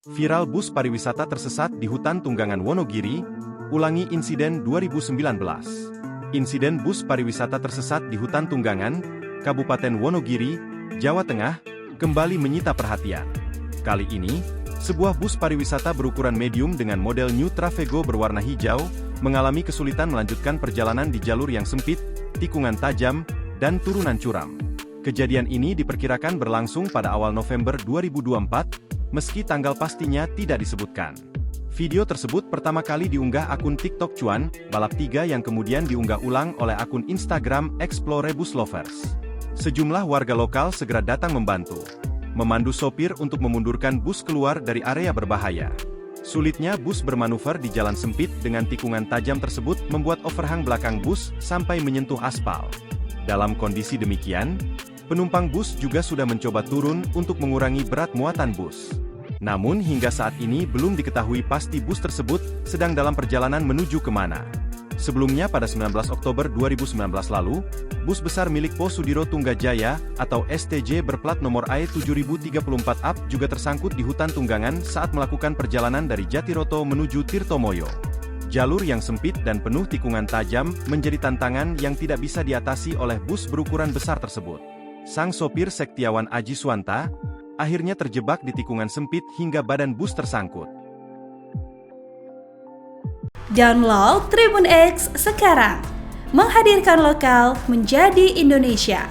Viral bus pariwisata tersesat di hutan Tunggangan Wonogiri, ulangi insiden 2019. Insiden bus pariwisata tersesat di hutan Tunggangan, Kabupaten Wonogiri, Jawa Tengah, kembali menyita perhatian. Kali ini, sebuah bus pariwisata berukuran medium dengan model New Travego berwarna hijau, mengalami kesulitan melanjutkan perjalanan di jalur yang sempit, tikungan tajam, dan turunan curam. Kejadian ini diperkirakan berlangsung pada awal November 2024, meski tanggal pastinya tidak disebutkan. Video tersebut pertama kali diunggah akun TikTok Cuan, Balap 3 yang kemudian diunggah ulang oleh akun Instagram @explorebuslovers. Sejumlah warga lokal segera datang membantu, memandu sopir untuk memundurkan bus keluar dari area berbahaya. Sulitnya bus bermanuver di jalan sempit dengan tikungan tajam tersebut membuat overhang belakang bus sampai menyentuh aspal. Dalam kondisi demikian, penumpang bus juga sudah mencoba turun untuk mengurangi berat muatan bus. Namun hingga saat ini belum diketahui pasti bus tersebut sedang dalam perjalanan menuju kemana. Sebelumnya pada 19 Oktober 2019 lalu, bus besar milik Po Sudiro Tunggajaya atau STJ berplat nomor AE 7034 UP juga tersangkut di hutan Tunggangan saat melakukan perjalanan dari Jatiroto menuju Tirtomoyo. Jalur yang sempit dan penuh tikungan tajam menjadi tantangan yang tidak bisa diatasi oleh bus berukuran besar tersebut. Sang sopir Sektiawan Aji Suwanta akhirnya terjebak di tikungan sempit hingga badan bus tersangkut. Download Tribun X sekarang, menghadirkan lokal menjadi Indonesia.